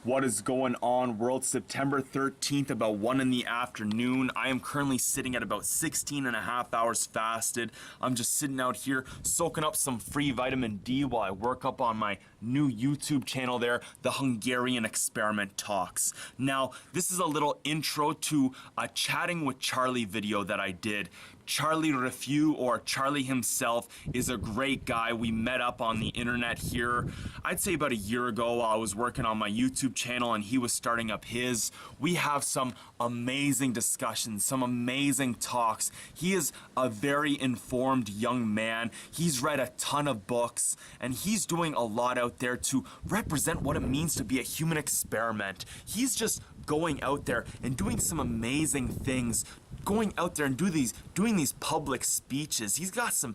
What is going on, world? September 13th, about 1 in the afternoon. I am currently sitting at about 16 and a half hours fasted. I'm just sitting out here soaking up some free vitamin D while I work up on my new YouTube channel there, The Hungarian Experiment Talks. Now, this is a little intro to a Chatting with Charlie video that I did. Charlie Refu, or Charlie himself, is a great guy. We met up on the internet here, I'd say about a year ago while I was working on my YouTube channel and he was starting up his. We have some amazing discussions, some amazing talks. He is a very informed young man. He's read a ton of books and he's doing a lot out there to represent what it means to be a human experiment. He's just going out there and doing some amazing things, going out there and doing these public speeches. He's got some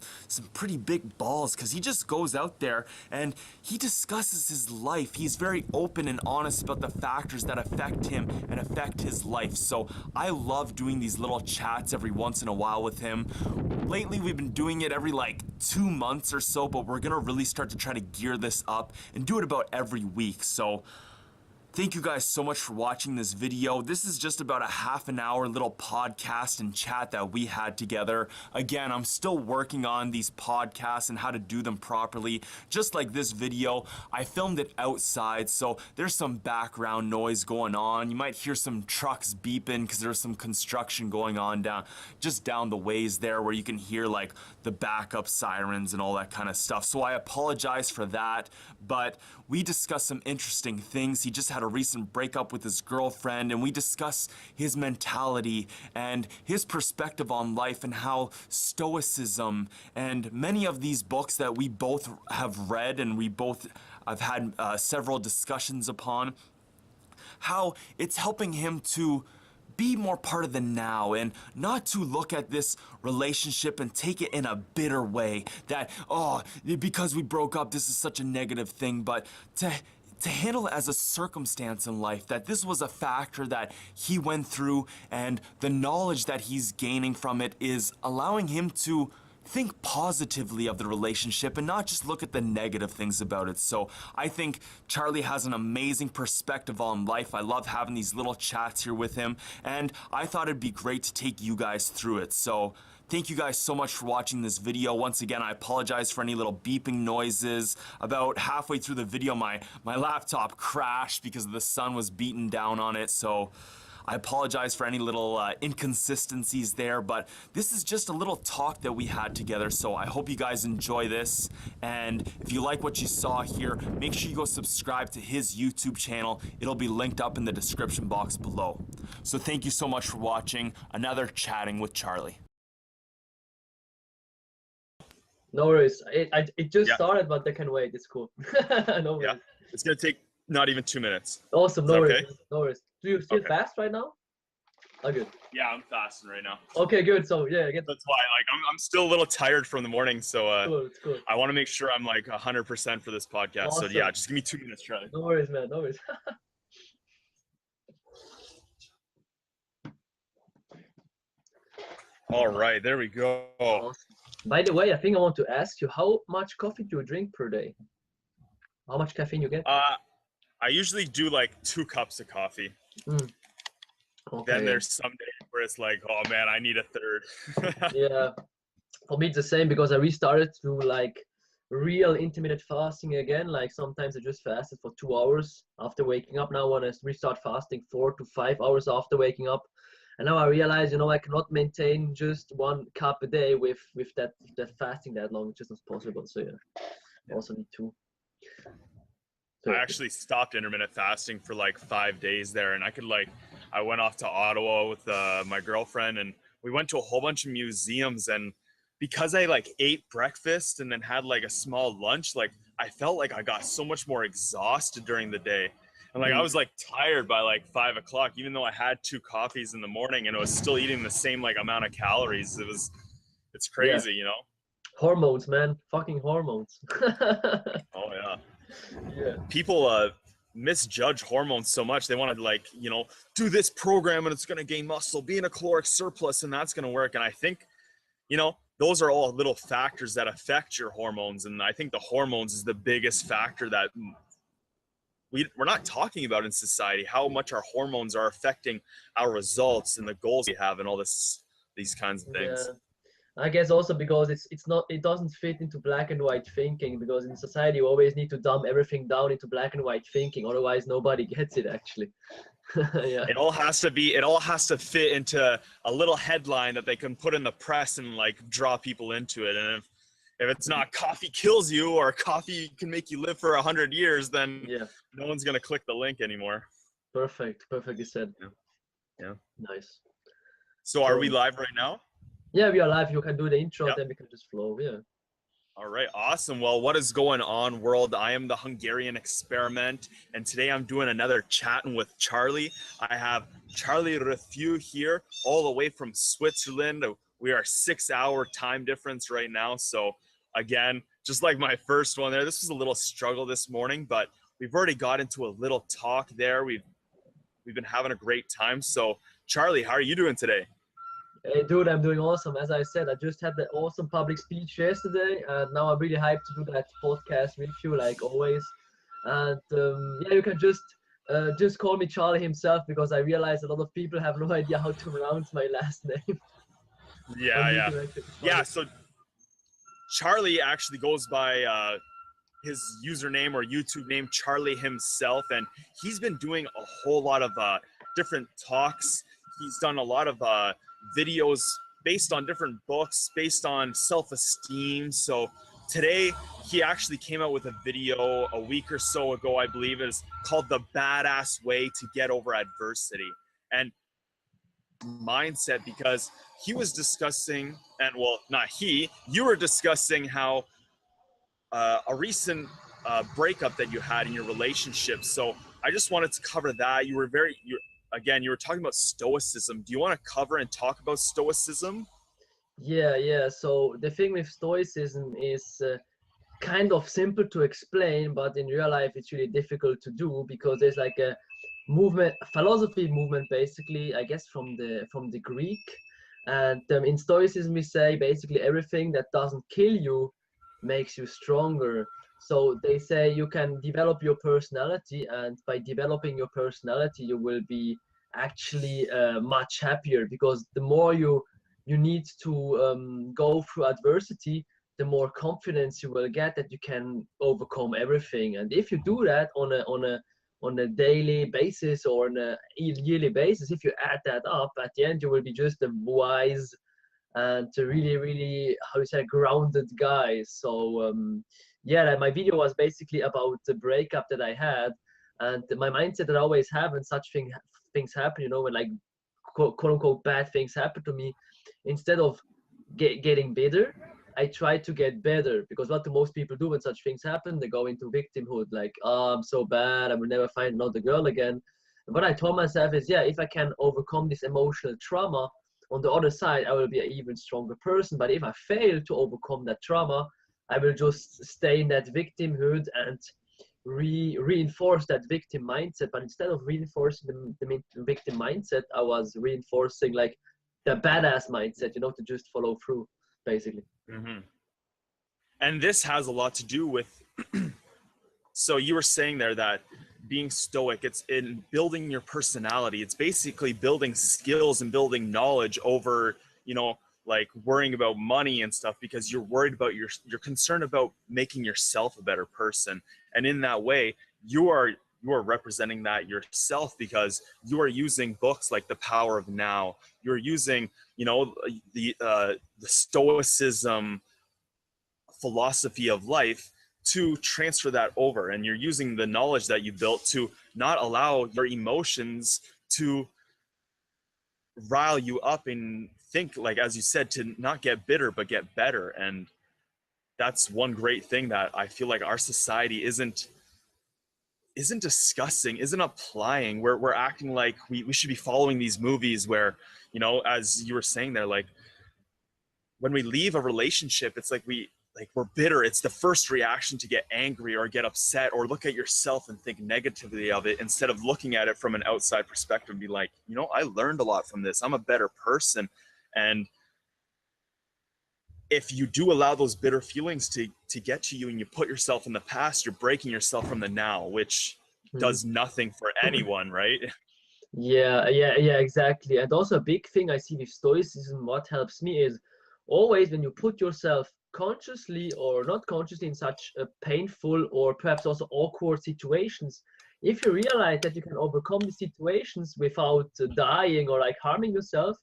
pretty big balls because he just goes out there and he discusses his life. He's very open and honest about the factors that affect him and affect his life. So I love doing these little chats every once in a while with him. Lately we've been doing it every like 2 months or so, but we're gonna really start to try to gear this up and do it about every week. So thank you guys so much for watching this video. This is just about a half an hour little podcast and chat that we had together. Again, I'm still working on these podcasts and how to do them properly. Just like this video, I filmed it outside, so there's some background noise going on. You might hear some trucks beeping because there's some construction going on just down the ways there where you can hear like the backup sirens and all that kind of stuff. So I apologize for that, but we discussed some interesting things. He just had a recent breakup with his girlfriend, and we discuss his mentality and his perspective on life and how Stoicism and many of these books that we both have read and we both have had several discussions upon, how it's helping him to be more part of the now and not to look at this relationship and take it in a bitter way that, oh, because we broke up, this is such a negative thing, but to handle it as a circumstance in life, that this was a factor that he went through and the knowledge that he's gaining from it is allowing him to think positively of the relationship and not just look at the negative things about it. So I think Charlie has an amazing perspective on life. I love having these little chats here with him, and I thought it'd be great to take you guys through it. So thank you guys so much for watching this video. Once again, I apologize for any little beeping noises. About halfway through the video, my laptop crashed because the sun was beating down on it. So I apologize for any little inconsistencies there, but this is just a little talk that we had together, so I hope you guys enjoy this. And if you like what you saw here, make sure you go subscribe to his YouTube channel. It'll be linked up in the description box below. So thank you so much for watching another Chatting with Charlie. No worries. It just started, but they can wait. It's cool. No worries. Yeah, it's gonna take not even 2 minutes. Awesome. No worries. Okay? No worries. Do you feel fast right now? Oh, good. Yeah, I'm fasting right now. Okay, good. So yeah, That's why, like, I'm still a little tired from the morning, so cool. It's cool. I want to make sure I'm like 100% for this podcast. Awesome. So yeah, just give me 2 minutes, Charlie. No worries, man. No worries. All right, there we go. Awesome. By the way, I think I want to ask you, how much coffee do you drink per day? How much caffeine you get? I usually do like 2 cups of coffee. Okay. Then there's some days where it's like, oh man, I need a third. Yeah, for me it's the same because I restarted to like real intermittent fasting again. Like sometimes I just fasted for 2 hours after waking up. Now I want to restart fasting 4 to 5 hours after waking up. And now I realize, you know, I cannot maintain just 1 cup a day with that fasting that long. It's just not possible. So yeah, I also need to. I actually stopped intermittent fasting for like 5 days there, and I went off to Ottawa with my girlfriend, and we went to a whole bunch of museums, and because I like ate breakfast and then had like a small lunch, like I felt like I got so much more exhausted during the day. And like I was like tired by like 5 o'clock, even though I had 2 coffees in the morning and I was still eating the same like amount of calories. It's crazy, you know? Hormones, man. Fucking hormones. Oh yeah. Yeah. People misjudge hormones so much. They want to like, you know, do this program and it's going to gain muscle, be in a caloric surplus and that's going to work. And I think, you know, those are all little factors that affect your hormones. And I think the hormones is the biggest factor that we're not talking about in society, how much our hormones are affecting our results and the goals we have and all these kinds of Yeah. things. I guess also because it doesn't fit into black and white thinking, because in society you always need to dumb everything down into black and white thinking, otherwise nobody gets it actually. Yeah. It all has to fit into a little headline that they can put in the press and like draw people into it. And if it's not coffee kills you or coffee can make you live for 100 years, then Yeah. no one's gonna click the link anymore. Perfect. Perfectly said. Yeah. Yeah. Nice. So are we So live right now? yeah, we are live. You can do the intro, Yep. then we can just flow. Yeah. All right, awesome. Well, what is going on, world? I am the Hungarian Experiment, and today I'm doing another chatting with Charlie. I have Charlie Refu here, all the way from Switzerland. We are 6 hour time difference right now. So, again, just like my first one there, this was a little struggle this morning, but we've already got into a little talk there. We've been having a great time. So, Charlie, how are you doing today? Hey, dude, I'm doing awesome. As I said, I just had the awesome public speech yesterday, and now I'm really hyped to do that podcast with you, like always. And yeah, you can just call me Charlie himself, because I realize a lot of people have no idea how to pronounce my last name on Yeah, yeah. YouTube. Actually, it's Yeah, funny. so Charlie actually goes by his username or YouTube name, Charlie himself, and he's been doing a whole lot of different talks. He's done a lot of videos based on different books, based on self-esteem. So today he actually came out with a video a week or so ago, I believe, is called "The Badass Way to Get Over Adversity." And mindset, because he was discussing, and well, not he, you were discussing how a recent breakup that you had in your relationship. So I just wanted to cover that. You were talking about stoicism. Do you want to cover and talk about stoicism? Yeah, yeah. So the thing with Stoicism is kind of simple to explain, but in real life it's really difficult to do, because there's like a movement, a philosophy movement, basically, I guess from the Greek. And in Stoicism we say basically everything that doesn't kill you makes you stronger. So they say you can develop your personality, and by developing your personality you will be actually much happier, because the more you need to go through adversity, the more confidence you will get that you can overcome everything. And if you do that on a daily basis or on a yearly basis, if you add that up, at the end you will be just a wise and a really, really, how you say, grounded guy. So yeah, like my video was basically about the breakup that I had, and my mindset that I always have when such things happen, when like quote unquote bad things happen to me. Instead of getting bitter, I try to get better, because what do most people do when such things happen? They go into victimhood, like, oh, I'm so bad, I will never find another girl again. And what I told myself is, yeah, if I can overcome this emotional trauma, on the other side, I will be an even stronger person. But if I fail to overcome that trauma, I will just stay in that victimhood and reinforce that victim mindset. But instead of reinforcing the victim mindset, I was reinforcing like the badass mindset, to just follow through, basically. Mm-hmm. And this has a lot to do with, so you were saying there that being stoic, it's in building your personality. It's basically building skills and building knowledge over, like worrying about money and stuff, because you're worried about you're concerned about making yourself a better person. And in that way, you are representing that yourself, because you are using books like The Power of Now. You're using, the stoicism philosophy of life to transfer that over, and you're using the knowledge that you built to not allow your emotions to rile you up and think, like as you said, to not get bitter but get better. And that's one great thing that I feel like our society isn't discussing, isn't applying. We're acting like we should be following these movies where, as you were saying there, like when we leave a relationship, it's like we're bitter. It's the first reaction to get angry or get upset or look at yourself and think negatively of it, instead of looking at it from an outside perspective and be like, I learned a lot from this. I'm a better person. And if you do allow those bitter feelings to get to you and you put yourself in the past, you're breaking yourself from the now, which does nothing for anyone, right? Yeah, exactly. And also a big thing I see with Stoicism, what helps me is always when you put yourself consciously or not consciously in such a painful or perhaps also awkward situations, if you realize that you can overcome the situations without dying or like harming yourself,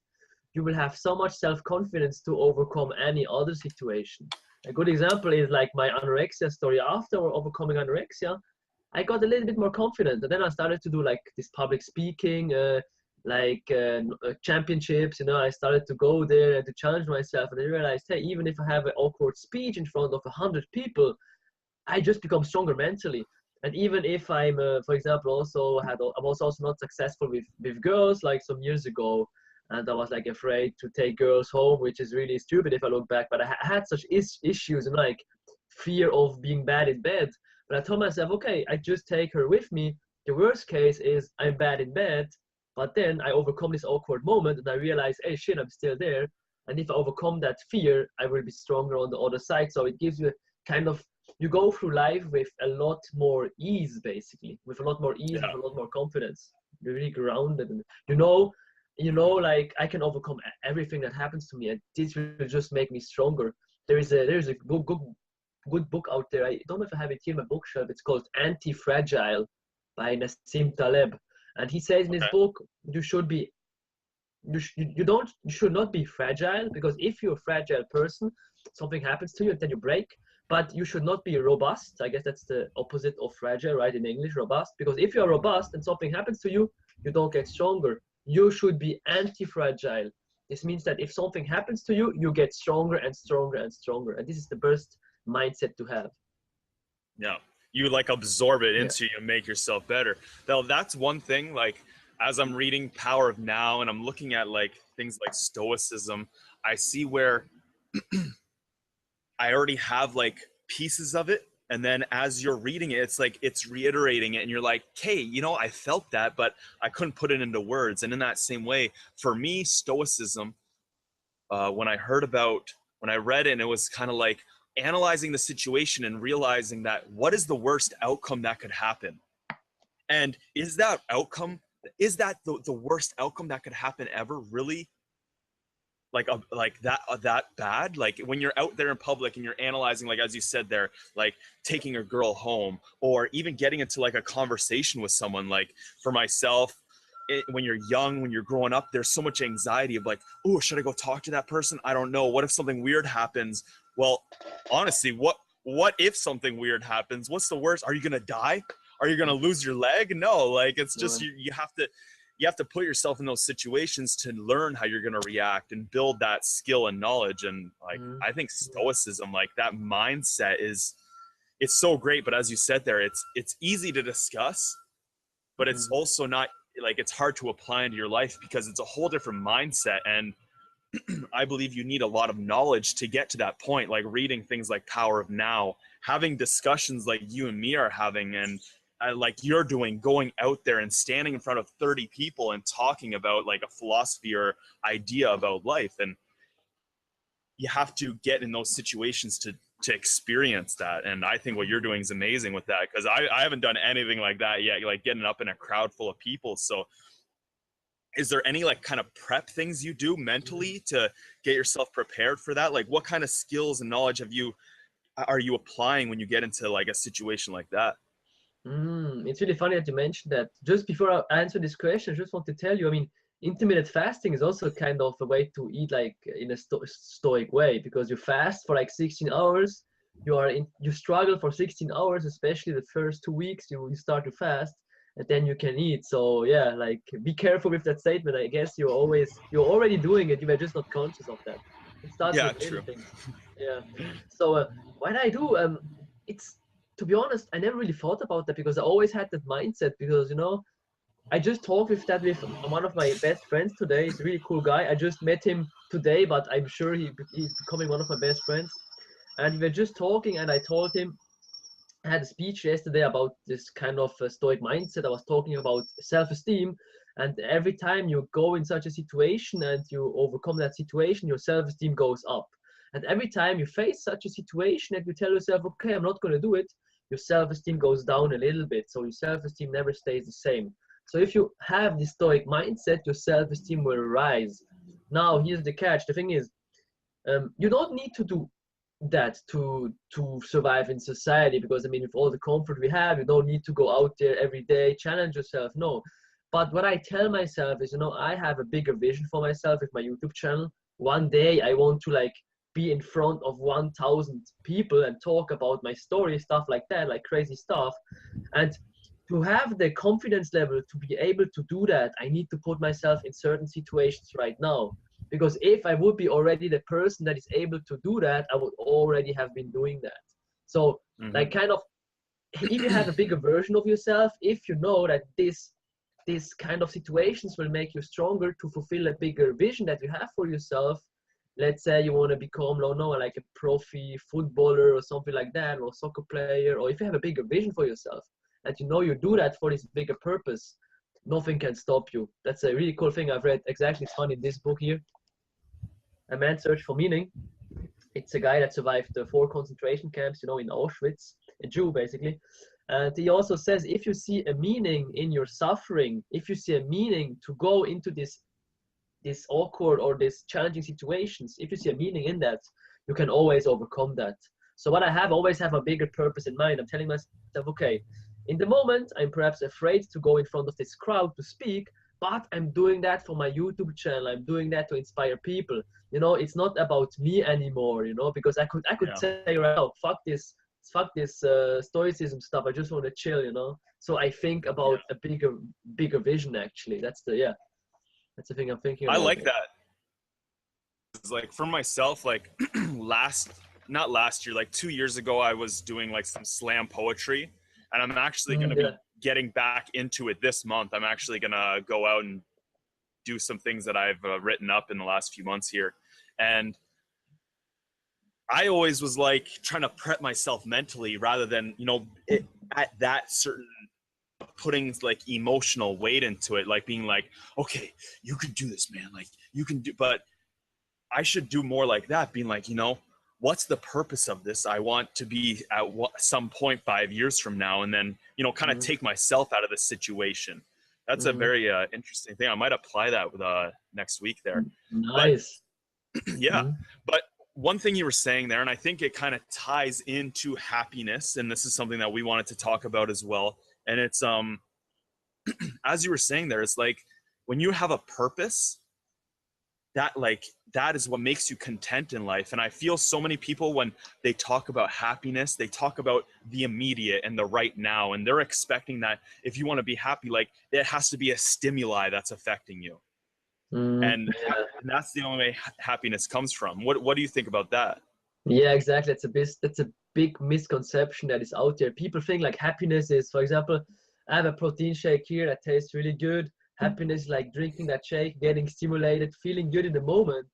you will have so much self-confidence to overcome any other situation. A good example is like my anorexia story. After overcoming anorexia, I got a little bit more confident, and then I started to do like this public speaking, championships. You know, I started to go there and to challenge myself, and I realized, hey, even if I have an awkward speech in front of 100 people, I just become stronger mentally. And even if I'm, for example, I was also not successful with girls like some years ago, and I was like afraid to take girls home, which is really stupid if I look back. But I had such issues and like fear of being bad in bed. But I told myself, okay, I just take her with me. The worst case is I'm bad in bed, but then I overcome this awkward moment and I realize, hey, shit, I'm still there. And if I overcome that fear, I will be stronger on the other side. So it gives you kind of, you go through life with a lot more ease, basically, with a lot more ease, with Yeah. a lot more confidence. You're really grounded, and like I can overcome everything that happens to me, and this will just make me stronger. There is a good book out there. I don't know if I have it here in my bookshelf. It's called Anti-Fragile by Nassim Taleb, and he says in his Okay. book, you should be you should not be fragile, because if you're a fragile person, something happens to you and then you break. But you should not be robust. I guess that's the opposite of fragile, right? In English, robust. Because if you're robust and something happens to you, you don't get stronger. You should be anti-fragile. This means that if something happens to you, you get stronger and stronger and stronger. And this is the best mindset to have. Yeah. You like absorb it Yeah. into you and make yourself better. Now that's one thing, like as I'm reading Power of Now and I'm looking at like things like Stoicism, I see where I already have like pieces of it. And then as you're reading it, it's like it's reiterating it, and you're like, hey, I felt that, but I couldn't put it into words. And in that same way, for me, Stoicism, when when I read it, and it was kind of like analyzing the situation and realizing that what is the worst outcome that could happen? And is that the worst outcome that could happen ever really like that bad? Like when you're out there in public and you're analyzing, like as you said there, like taking a girl home or even getting into like a conversation with someone. Like for myself, when you're young, when you're growing up, there's so much anxiety of like, oh, should I go talk to that person? I don't know, what if something weird happens? Well, honestly, what if something weird happens? What's the worst? Are you gonna die? Are you gonna lose your leg? No, like it's just No. you have to put yourself in those situations to learn how you're going to react and build that skill and knowledge. And like Mm. I think Stoicism, like that mindset, is it's so great. But as you said there, it's easy to discuss, but it's Mm. also not, like it's hard to apply into your life because it's a whole different mindset. And I believe you need a lot of knowledge to get to that point, like reading things like Power of Now, having discussions like you and me are having, and like you're doing, going out there and standing in front of 30 people and talking about like a philosophy or idea about life. And you have to get in those situations to experience that. And I think what you're doing is amazing with that, because I haven't done anything like that yet, like getting up in a crowd full of people. So is there any like kind of prep things you do mentally to get yourself prepared for that? Like what kind of skills and knowledge are you applying when you get into like a situation like that? It's really funny that you mentioned that. Just before I answer this question, I just want to tell you, I mean, intermittent fasting is also kind of a way to eat like in a stoic way, because you fast for like 16 hours. You struggle for 16 hours, especially the first 2 weeks. You start to fast, and then you can eat. So yeah, like be careful with that statement. I guess you're already doing it. You were just not conscious of that. It starts Yeah, with little true. things. Yeah. So what I do, it's, to be honest, I never really thought about that, because I always had that mindset. Because I just talked with one of my best friends today. He's a really cool guy. I just met him today, but I'm sure he's becoming one of my best friends. And we were just talking, and I told him, I had a speech yesterday about this kind of stoic mindset. I was talking about self-esteem, and every time you go in such a situation and you overcome that situation, your self-esteem goes up. And every time you face such a situation and you tell yourself, okay, I'm not going to do it, your self-esteem goes down a little bit. So your self-esteem never stays the same. So if you have the stoic mindset, your self-esteem will rise. Now, here's the catch. The thing is, you don't need to do that to survive in society, because I mean, with all the comfort we have, you don't need to go out there every day, challenge yourself. No. But what I tell myself is, you know, I have a bigger vision for myself with my YouTube channel. One day I want to like be in front of 1,000 people and talk about my story, stuff like that, like crazy stuff. And to have the confidence level to be able to do that, I need to put myself in certain situations right now. Because if I would be already the person that is able to do that, I would already have been doing that. So, like, kind of, if you have a bigger version of yourself, if you know that this kind of situations will make you stronger to fulfill a bigger vision that you have for yourself. Let's say you want to become, I don't know, like a profi footballer or something like that, or soccer player, or if you have a bigger vision for yourself, and you know you do that for this bigger purpose, nothing can stop you. That's a really cool thing I've read. Exactly, it's funny in this book here, A Man's Search for Meaning. It's a guy that survived the 4 concentration camps, you know, in Auschwitz, a Jew basically. And he also says, if you see a meaning in your suffering, if you see a meaning to go into this awkward or this challenging situations, if you see a meaning in that, you can always overcome that. So what I have, always have a bigger purpose in mind. I'm telling myself, okay, in the moment, I'm perhaps afraid to go in front of this crowd to speak, but I'm doing that for my YouTube channel. I'm doing that to inspire people. You know, it's not about me anymore, you know, because I could say right now, fuck this stoicism stuff. I just want to chill, you know. So I think about a bigger vision actually. That's the thing I'm thinking I about. like that. It's like for myself, like not last year, like 2 years ago, I was doing like some slam poetry, and I'm actually going to be getting back into it this month. I'm actually going to go out and do some things that I've written up in the last few months here. And I always was like trying to prep myself mentally rather than, you know, at that certain putting like emotional weight into it, like being like, okay, you can do this, man. Like you can do, but I should do more like that, being like, you know, what's the purpose of this? I want to be at some point 5 years from now, and then, you know, kind of take myself out of the situation. That's a very interesting thing. I might apply that with next week there. Nice. But yeah, but one thing you were saying there, and I think it kind of ties into happiness, and this is something that we wanted to talk about as well. And it's as you were saying there, it's like when you have a purpose, that is what makes you content in life. And I feel so many people, when they talk about happiness, they talk about the immediate and the right now, and they're expecting that if you want to be happy, like it has to be a stimuli that's affecting you. And that's the only way happiness comes from. What do you think about that? Yeah, exactly. That's a big misconception that is out there. People think like happiness is, for example, I have a protein shake here that tastes really good. Happiness is like drinking that shake, getting stimulated, feeling good in the moment,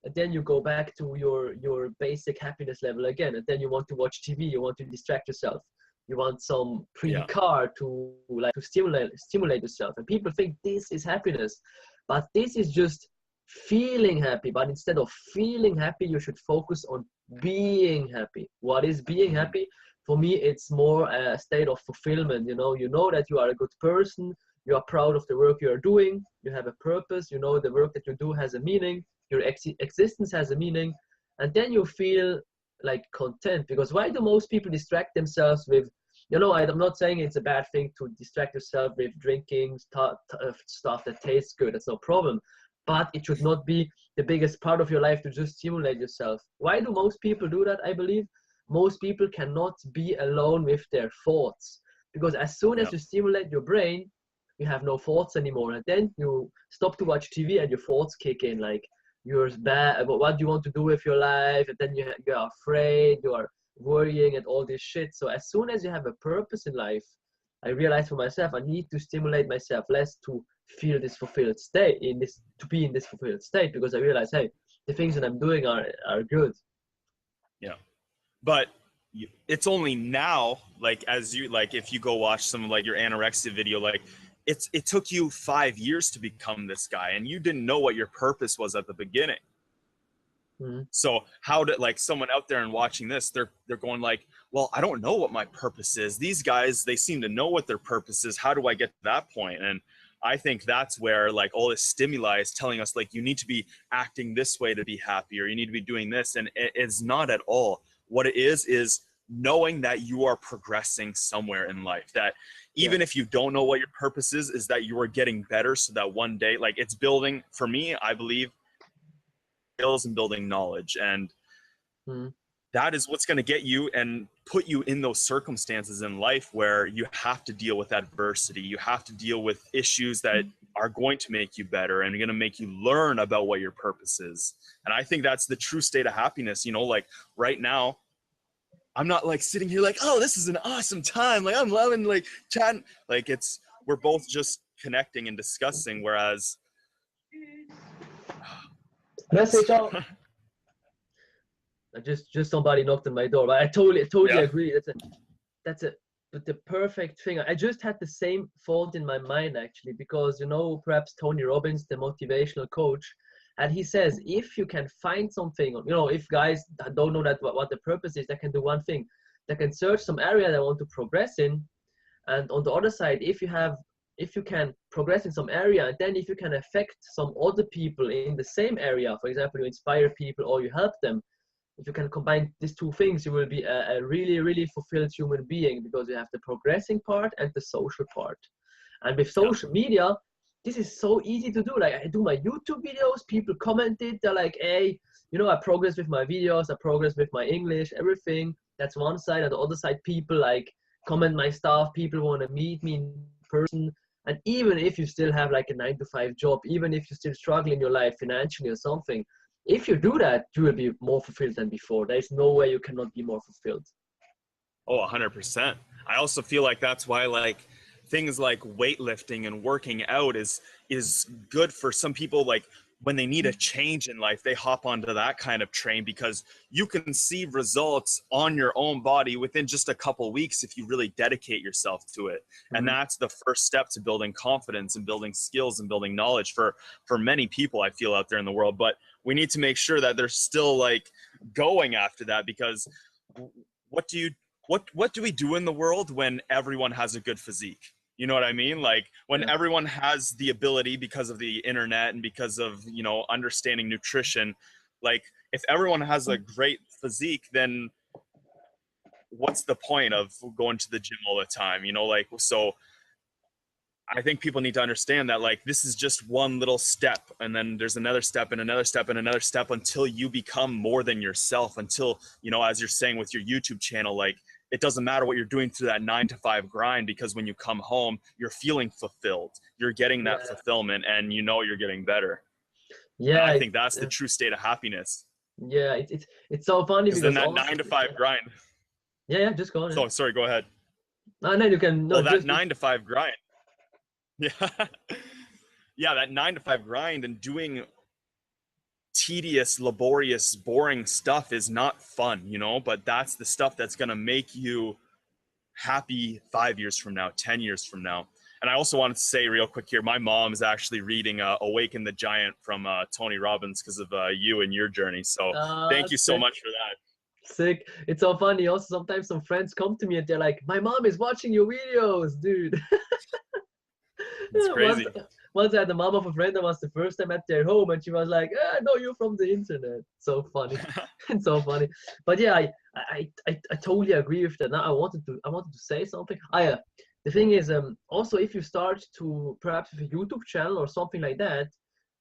and then you go back to your basic happiness level again, and then you want to watch TV, you want to distract yourself, you want some pretty car to stimulate yourself, and people think this is happiness, but this is just feeling happy. But instead of feeling happy, you should focus on being happy. What is being happy? For me, it's more a state of fulfillment. You know that you are a good person, you are proud of the work you are doing, you have a purpose, you know the work that you do has a meaning, your existence has a meaning, and then you feel like content. Because why do most people distract themselves with, you know, I'm not saying it's a bad thing to distract yourself with drinking stuff that tastes good, that's no problem, but it should not be the biggest part of your life to just stimulate yourself. Why do most people do that? I believe most people cannot be alone with their thoughts, because as soon as you stimulate your brain, you have no thoughts anymore, and then you stop to watch TV and your thoughts kick in, like you're bad about what you want to do with your life, and then you're afraid, you are worrying and all this shit. So as soon as you have a purpose in life, I realized for myself, I need to stimulate myself less to feel this fulfilled state, to be in this fulfilled state, because I realize, hey, the things that I'm doing are good. Yeah, but it's only now, like as you, like if you go watch some like your anorexia video, like it took you 5 years to become this guy, and you didn't know what your purpose was at the beginning. So how did, like someone out there and watching this, they're going like, well, I don't know what my purpose is. These guys, they seem to know what their purpose is. How do I get to that point? And I think that's where like all this stimuli is telling us like you need to be acting this way to be happy, or you need to be doing this. And it's not at all. What it is knowing that you are progressing somewhere in life, that even if you don't know what your purpose is that you are getting better, so that one day, like, it's building, for me, I believe, skills and building knowledge. And Mm. that is what's going to get you and put you in those circumstances in life where you have to deal with adversity. You have to deal with issues that are going to make you better and are going to make you learn about what your purpose is. And I think that's the true state of happiness. You know, like right now, I'm not like sitting here like, oh, this is an awesome time. Like I'm loving like chatting. Like we're both just connecting and discussing. Whereas, Message out. Just somebody knocked on my door, but I totally agree. That's the perfect thing. I just had the same thought in my mind actually, because you know, perhaps Tony Robbins, the motivational coach, and he says if you can find something, you know, if guys don't know that what the purpose is, they can do one thing. They can search some area they want to progress in, and on the other side, if you can progress in some area, and then if you can affect some other people in the same area, for example, you inspire people or you help them, if you can combine these two things, you will be a really, really fulfilled human being, because you have the progressing part and the social part. And with social media, this is so easy to do. Like I do my YouTube videos, people comment it, they're like, hey, you know, I progress with my videos, I progress with my English, everything. That's one side. On the other side, people like comment my stuff, people want to meet me in person. And even if you still have like a 9-to-5 job, even if you still struggle in your life financially or something, if you do that, you will be more fulfilled than before. There's no way you cannot be more fulfilled. Oh, 100%. I also feel like that's why like things like weightlifting and working out is good for some people. Like when they need a change in life, they hop onto that kind of train, because you can see results on your own body within just a couple weeks if you really dedicate yourself to it. And that's the first step to building confidence and building skills and building knowledge for many people, I feel, out there in the world. But we need to make sure that they're still like going after that, because what do we do in the world when everyone has a good physique? You know what I mean? Like when everyone has the ability, because of the internet and because of, you know, understanding nutrition, like if everyone has a great physique, then what's the point of going to the gym all the time? You know, like, so I think people need to understand that like this is just one little step, and then there's another step and another step and another step until you become more than yourself, until, you know, as you're saying with your YouTube channel, like it doesn't matter what you're doing through that 9-to-5 grind, because when you come home, you're feeling fulfilled. You're getting that fulfillment, and you know you're getting better. And I think that's the true state of happiness. Yeah, it's so funny Because then because that also, 9-to-5 grind. Yeah, just go on. So sorry, go ahead. No, you can. No, well, that just 9-to-5 grind. Yeah. Yeah, that 9-to-5 grind and doing tedious, laborious, boring stuff is not fun, you know, but that's the stuff that's going to make you happy 5 years from now, 10 years from now. And I also wanted to say real quick here, my mom is actually reading Awaken the Giant from Tony Robbins because of you and your journey. So thank you so much for that. Sick. It's so funny. Also, sometimes some friends come to me and they're like, my mom is watching your videos, dude. It's crazy. Once I had the mom of a friend that was the first time at their home, and she was like, I know you from the internet. So funny. It's so funny. But yeah, I totally agree with that. Now I wanted to say something. The thing is, also if you start to perhaps with a YouTube channel or something like that,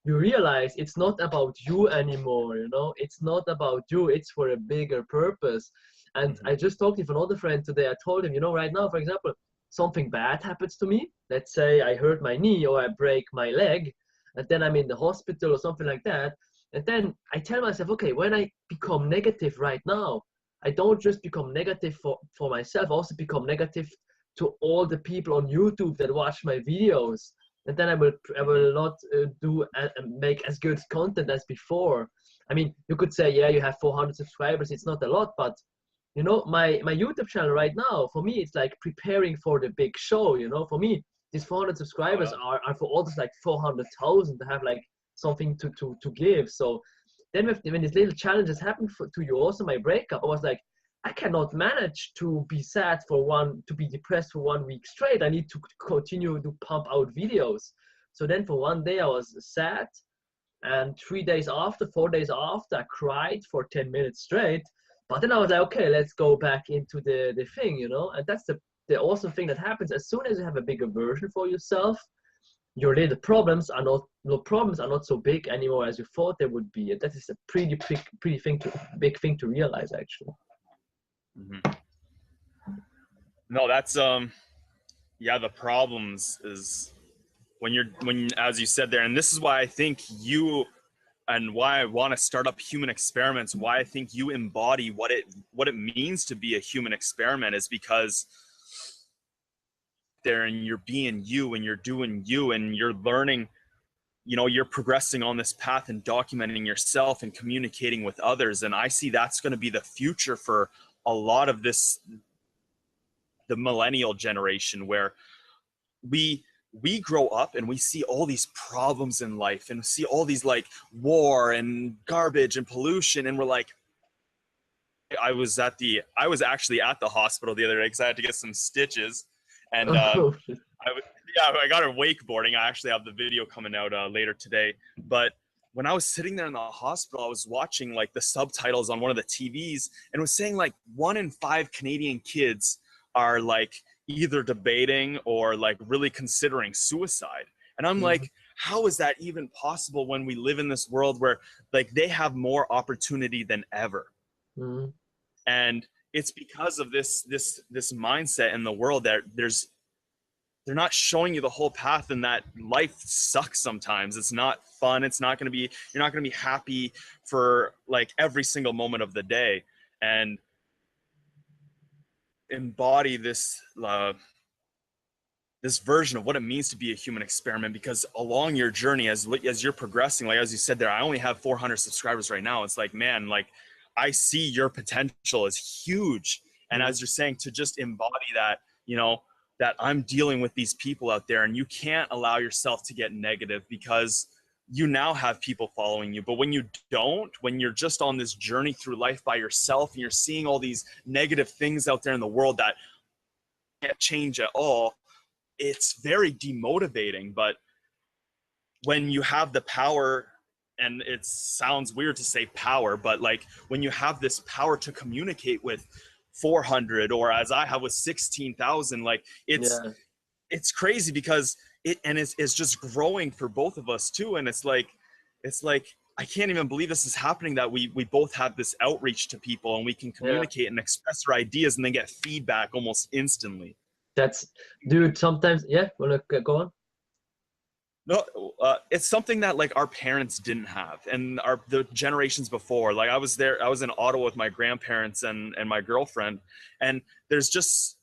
you realize it's not about you anymore, you know, it's not about you, it's for a bigger purpose. And I just talked with another friend today. I told him, you know, right now, for example, something bad happens to me. Let's say I hurt my knee or I break my leg, and then I'm in the hospital or something like that. And then I tell myself, okay, when I become negative right now, I don't just become negative for myself, I also become negative to all the people on YouTube that watch my videos. And then I will not make as good content as before. I mean, you could say, yeah, you have 400 subscribers, it's not a lot, but you know, my YouTube channel right now, for me, it's like preparing for the big show. You know, for me, these 400 subscribers are for others like 400,000 to have like something to give. So then when these little challenges happened to you, also my breakup, I was like, I cannot manage to be sad to be depressed for 1 week straight. I need to continue to pump out videos. So then for one day I was sad, and 3 days after, 4 days after, I cried for 10 minutes straight. But then I was like, okay, let's go back into the thing, you know? And that's the awesome thing that happens. As soon as you have a bigger version for yourself, your little problems are not so big anymore as you thought they would be. And that is a pretty big thing to realize, actually. Mm-hmm. No, that's yeah, the problems is when as you said there, and this is why I think you, and why I want to start up human experiments, why I think you embody what it means to be a human experiment, is because there and you're being you and you're doing you and you're learning, you know, you're progressing on this path and documenting yourself and communicating with others. And I see that's going to be the future for a lot of this, the millennial generation, where we grow up and we see all these problems in life and see all these like war and garbage and pollution, and we're like, I was actually at the hospital the other day because I had to get some stitches, and I got her wakeboarding. I actually have the video coming out later today. But when I was sitting there in the hospital, I was watching like the subtitles on one of the TVs, and it was saying like 1 in 5 Canadian kids are like either debating or like really considering suicide. And I'm like, how is that even possible when we live in this world where like they have more opportunity than ever? Mm-hmm. And it's because of this mindset in the world that they're not showing you the whole path, and that life sucks sometimes. It's not fun. It's not going to be, you're not going to be happy for like every single moment of the day. And embody this this version of what it means to be a human experiment, because along your journey, as you're progressing, like as you said there, I only have 400 subscribers right now. It's like, man, like I see your potential is huge. And as you're saying, to just embody that, you know, that I'm dealing with these people out there, and you can't allow yourself to get negative because you now have people following you. But when you don't, when you're just on this journey through life by yourself and you're seeing all these negative things out there in the world that can't change at all, it's very demotivating. But when you have the power, and it sounds weird to say power, but like when you have this power to communicate with 400, or as I have with 16,000, like it's crazy, because it's just growing for both of us too. And it's like I can't even believe this is happening, that we both have this outreach to people and we can communicate and express our ideas and then get feedback almost instantly. That's, dude, sometimes, wanna go on? No, it's something that like our parents didn't have, and the generations before. Like I was in Ottawa with my grandparents and my girlfriend, and there's just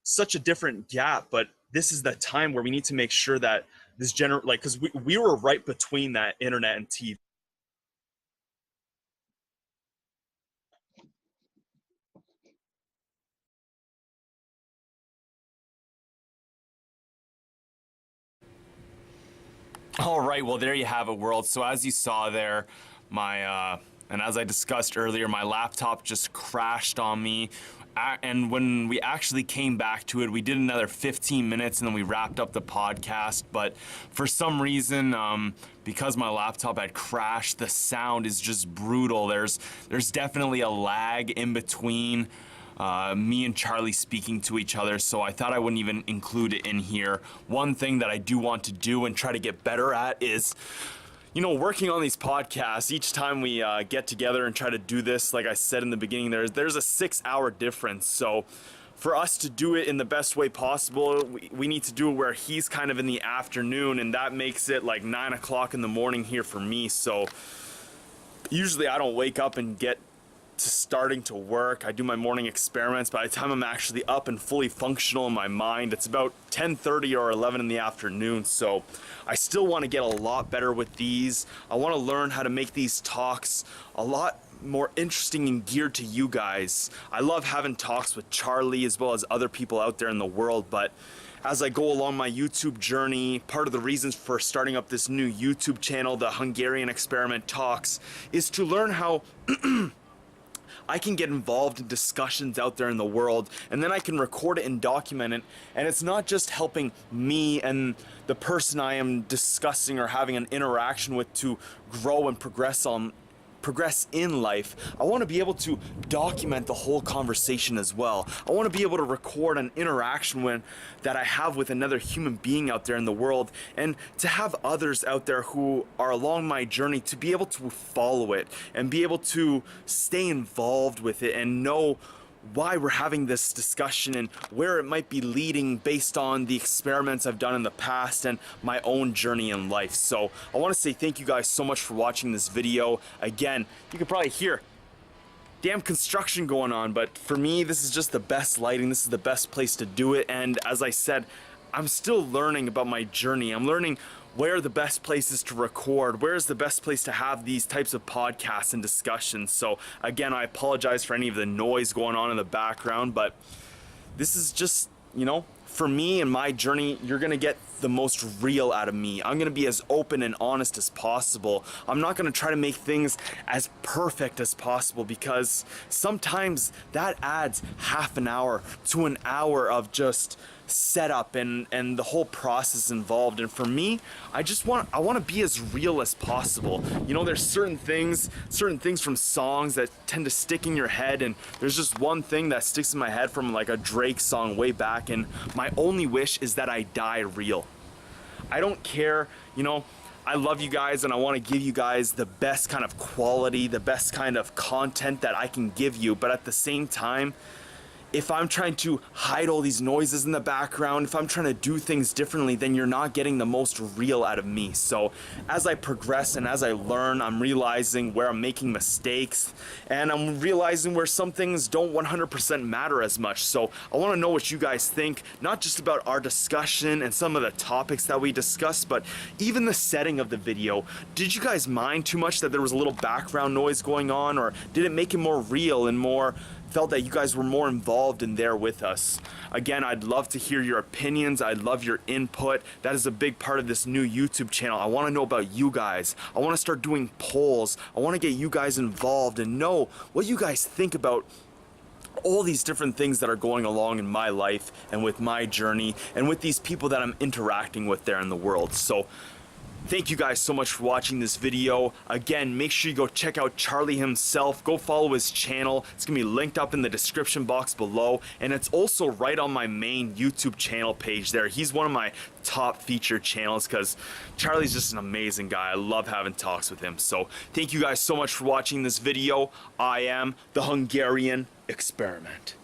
such a different gap. But this is the time where we need to make sure that this like, because we were right between that internet and TV. All right, well, there you have it, world. So as you saw there, and as I discussed earlier, my laptop just crashed on me. And when we actually came back to it, we did another 15 minutes and then we wrapped up the podcast. But for some reason, because my laptop had crashed, the sound is just brutal. There's definitely a lag in between me and Charlie speaking to each other, so I thought I wouldn't even include it in here. One thing that I do want to do and try to get better at is, you know, working on these podcasts. Each time we get together and try to do this, like I said in the beginning, there's a 6-hour difference. So for us to do it in the best way possible, we need to do it where he's kind of in the afternoon, and that makes it like 9 o'clock in the morning here for me. So usually I don't wake up and get to starting to work. I do my morning experiments. By the time I'm actually up and fully functional in my mind, it's about 10:30 or 11 in the afternoon. So I still want to get a lot better with these. I want to learn how to make these talks a lot more interesting and geared to you guys. I love having talks with Charlie as well as other people out there in the world, but as I go along my YouTube journey, part of the reasons for starting up this new YouTube channel, the Hungarian Experiment Talks, is to learn how I can get involved in discussions out there in the world, and then I can record it and document it, and it's not just helping me and the person I am discussing or having an interaction with to grow and progress in life. I want to be able to document the whole conversation as well. I want to be able to record an interaction that I have with another human being out there in the world, and to have others out there who are along my journey to be able to follow it and be able to stay involved with it and know why we're having this discussion and where it might be leading based on the experiments I've done in the past and my own journey in life. So I want to say thank you guys so much for watching this video. Again, you can probably hear damn construction going on, but for me, this is just the best lighting. This is the best place to do it. And as I said, I'm still learning about my journey. I'm learning where are the best places to record, where is the best place to have these types of podcasts and discussions. So again, I apologize for any of the noise going on in the background, but this is just, you know, for me and my journey, you're gonna get the most real out of me. I'm gonna be as open and honest as possible. I'm not gonna try to make things as perfect as possible, because sometimes that adds half an hour to an hour of just setup and the whole process involved. And for me, I want to be as real as possible. You know, there's certain things from songs that tend to stick in your head, and there's just one thing that sticks in my head from like a Drake song way back, and my only wish is that I die real. I don't care, you know, I love you guys and I want to give you guys the best kind of quality, the best kind of content that I can give you, but at the same time, if I'm trying to hide all these noises in the background, if I'm trying to do things differently, then you're not getting the most real out of me. So as I progress and as I learn, I'm realizing where I'm making mistakes, and I'm realizing where some things don't 100% matter as much. So I want to know what you guys think, not just about our discussion and some of the topics that we discussed, but even the setting of the video. Did you guys mind too much that there was a little background noise going on, or did it make it more real and more felt that you guys were more involved in there with us? Again, I'd love to hear your opinions. I'd love your input. That is a big part of this new YouTube channel. I want to know about you guys. I want to start doing polls. I want to get you guys involved and know what you guys think about all these different things that are going along in my life and with my journey and with these people that I'm interacting with there in the world. So thank you guys so much for watching this video. Again, make sure you go check out Charlie himself. Go follow his channel. It's gonna be linked up in the description box below, and it's also right on my main YouTube channel page there. He's one of my top featured channels because Charlie's just an amazing guy. I love having talks with him. So thank you guys so much for watching this video. I am the Hungarian Experiment.